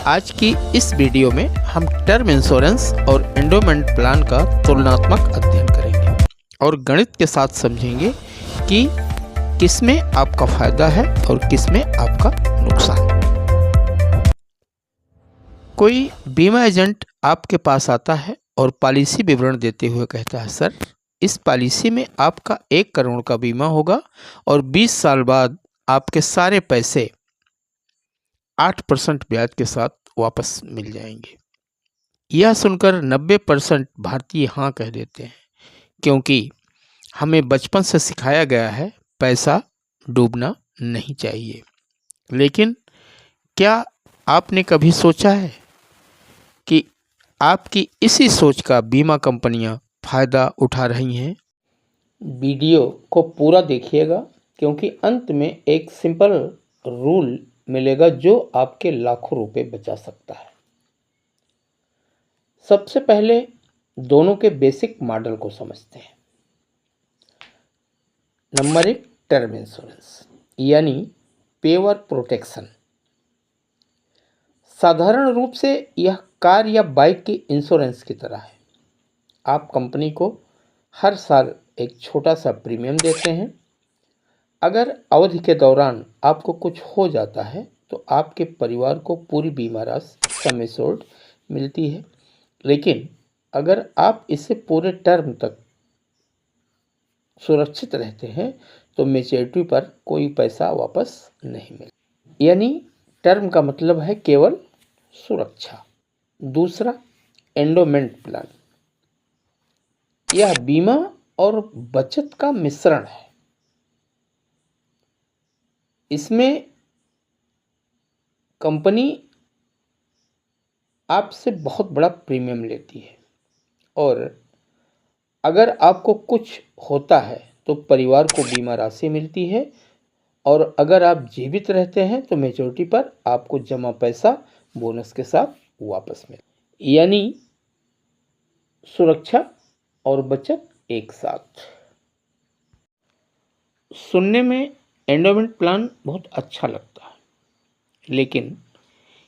आज की इस वीडियो में हम टर्म इंश्योरेंस और एंडोमेंट प्लान का तुलनात्मक अध्ययन करेंगे और गणित के साथ समझेंगे कि किसमें आपका फायदा है और किसमें आपका नुकसान। कोई बीमा एजेंट आपके पास आता है और पॉलिसी विवरण देते हुए कहता है, सर इस पॉलिसी में आपका 1 करोड़ का बीमा होगा और 20 साल बाद आपके सारे पैसे 8% ब्याज के साथ वापस मिल जाएंगे। यह सुनकर 90% भारतीय हाँ कह देते हैं, क्योंकि हमें बचपन से सिखाया गया है पैसा डूबना नहीं चाहिए। लेकिन क्या आपने कभी सोचा है कि आपकी इसी सोच का बीमा कंपनियां फायदा उठा रही हैं? वीडियो को पूरा देखिएगा, क्योंकि अंत में एक सिंपल रूल मिलेगा जो आपके लाखों रुपए बचा सकता है। सबसे पहले दोनों के बेसिक मॉडल को समझते हैं। नंबर 1, टर्म इंश्योरेंस यानी पेवर प्रोटेक्शन। साधारण रूप से यह कार या बाइक की इंश्योरेंस की तरह है। आप कंपनी को हर साल एक छोटा सा प्रीमियम देते हैं। अगर अवधि के दौरान आपको कुछ हो जाता है तो आपके परिवार को पूरी बीमा राशि सम एश्योर्ड मिलती है। लेकिन अगर आप इसे पूरे टर्म तक सुरक्षित रहते हैं तो मैच्योरिटी पर कोई पैसा वापस नहीं मिलता। यानी टर्म का मतलब है केवल सुरक्षा। दूसरा, एंडोमेंट प्लान। यह बीमा और बचत का मिश्रण है। इसमें कंपनी आपसे बहुत बड़ा प्रीमियम लेती है और अगर आपको कुछ होता है तो परिवार को बीमा राशि मिलती है और अगर आप जीवित रहते हैं तो मैच्योरिटी पर आपको जमा पैसा बोनस के साथ वापस मिले। यानी सुरक्षा और बचत एक साथ। सुनने में एंडोमेंट प्लान बहुत अच्छा लगता है, लेकिन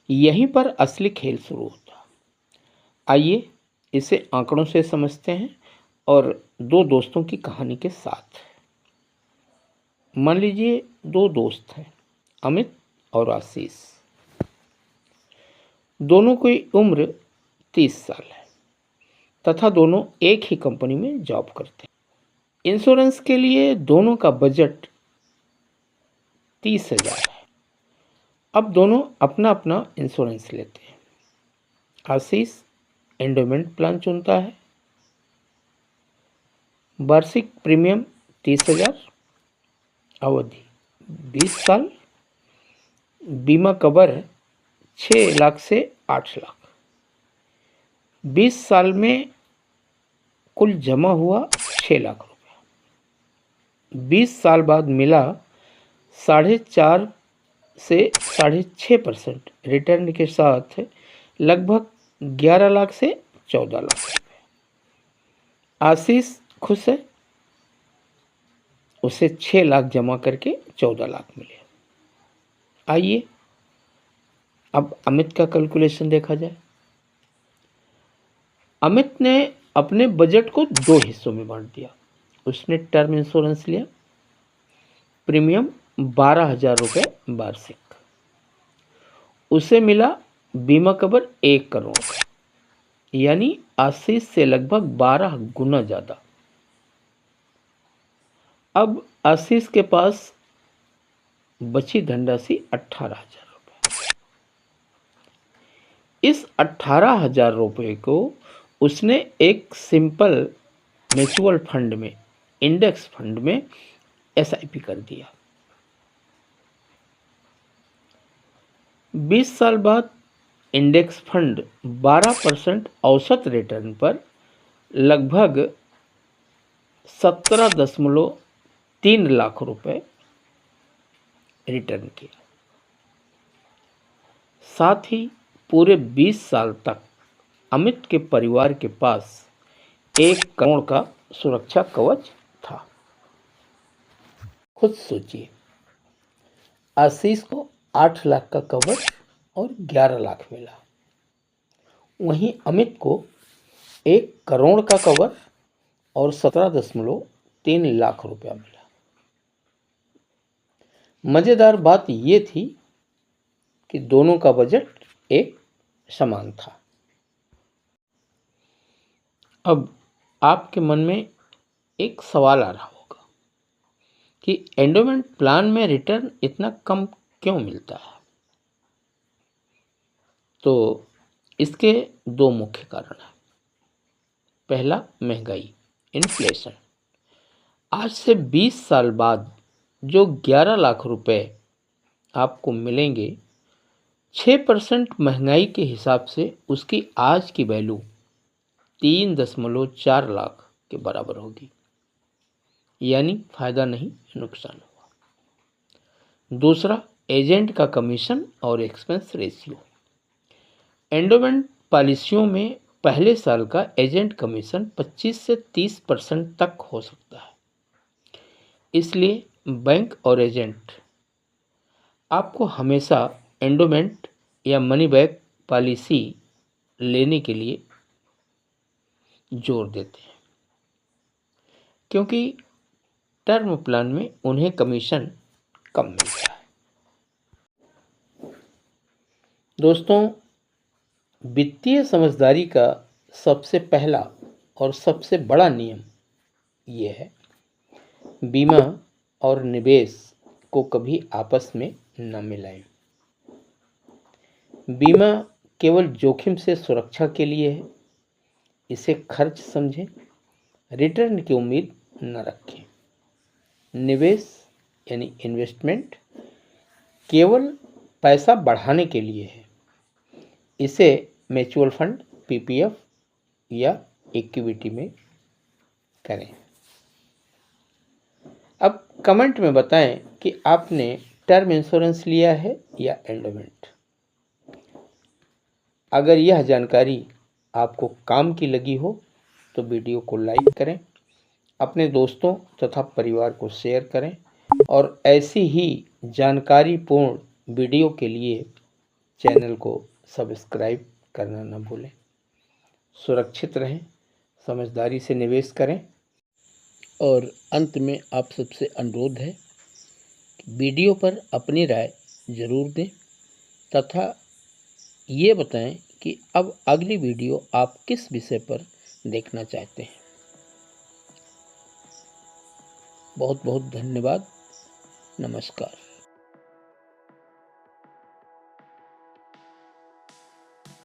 यहीं पर असली खेल शुरू होता है। आइए इसे आंकड़ों से समझते हैं और 2 दोस्तों की कहानी के साथ। मान लीजिए 2 दोस्त हैं, अमित और आशीष। दोनों की उम्र 30 साल है तथा दोनों एक ही कंपनी में जॉब करते हैं। इंश्योरेंस के लिए दोनों का बजट 30,000 है। अब दोनों अपना अपना इंश्योरेंस लेते हैं। आशीष एंडोमेंट प्लान चुनता है। वार्षिक प्रीमियम 30,000, अवधि 20 साल, बीमा कवर 6 लाख से 8 लाख। 20 साल में कुल जमा हुआ 6 लाख रुपया। 20 साल बाद मिला 4.5 से 6.5% रिटर्न के साथ लगभग 11 लाख से 14 लाख रुपये। आशीष खुश है, उसे 6 लाख जमा करके 14 लाख मिले। आइए अब अमित का कैलकुलेशन देखा जाए। अमित ने अपने बजट को 2 हिस्सों में बांट दिया। उसने टर्म इंश्योरेंस लिया, प्रीमियम 12,000 रुपये वार्षिक। उसे मिला बीमा कवर 1 करोड़ का, यानी आशीष से लगभग 12 गुना ज़्यादा। अब आशीष के पास बची धनराशि 18,000 रुपये। इस 18,000 रुपये को उसने एक सिंपल म्यूचुअल फंड में, इंडेक्स फंड में SIP कर दिया। 20 साल बाद इंडेक्स फंड 12% औसत रिटर्न पर लगभग 17.3 लाख रुपए रिटर्न किया। साथ ही पूरे 20 साल तक अमित के परिवार के पास 1 करोड़ का सुरक्षा कवच था। खुद सोचिए, आशीष को 8 लाख का कवच और 11 लाख मिला। वहीं अमित को 1 करोड़ का कवर और 17.3 लाख रुपया मिला। मजेदार बात ये थी कि दोनों का बजट एक समान था। अब आपके मन में एक सवाल आ रहा होगा कि एंडोमेंट प्लान में रिटर्न इतना कम क्यों मिलता है? तो इसके 2 मुख्य कारण हैं। पहला, महंगाई, इन्फ्लेशन। आज से 20 साल बाद जो 11 लाख रुपए आपको मिलेंगे, 6% महंगाई के हिसाब से उसकी आज की वैल्यू 3.4 लाख के बराबर होगी। यानी फायदा नहीं, नुकसान हुआ। दूसरा, एजेंट का कमीशन और एक्सपेंस रेशियो। एंडोमेंट पॉलिसियों में पहले साल का एजेंट कमीशन 25 से 30% तक हो सकता है। इसलिए बैंक और एजेंट आपको हमेशा एंडोमेंट या मनी बैक पॉलिसी लेने के लिए जोर देते हैं, क्योंकि टर्म प्लान में उन्हें कमीशन कम मिलता है। दोस्तों, वित्तीय समझदारी का सबसे पहला और सबसे बड़ा नियम ये है, बीमा और निवेश को कभी आपस में न मिलाएं। बीमा केवल जोखिम से सुरक्षा के लिए है, इसे खर्च समझें, रिटर्न की उम्मीद न रखें। निवेश यानी इन्वेस्टमेंट केवल पैसा बढ़ाने के लिए है, इसे म्यूचुअल फंड, पीपीएफ या इक्विटी में करें। अब कमेंट में बताएं कि आपने टर्म इंश्योरेंस लिया है या एंडोमेंट। अगर यह जानकारी आपको काम की लगी हो तो वीडियो को लाइक करें, अपने दोस्तों तथा परिवार को शेयर करें और ऐसी ही जानकारीपूर्ण वीडियो के लिए चैनल को सब्सक्राइब करना न भूलें। सुरक्षित रहें, समझदारी से निवेश करें और अंत में आप सबसे अनुरोध है कि वीडियो पर अपनी राय ज़रूर दें तथा ये बताएं कि अब अगली वीडियो आप किस विषय पर देखना चाहते हैं। बहुत बहुत धन्यवाद। नमस्कार।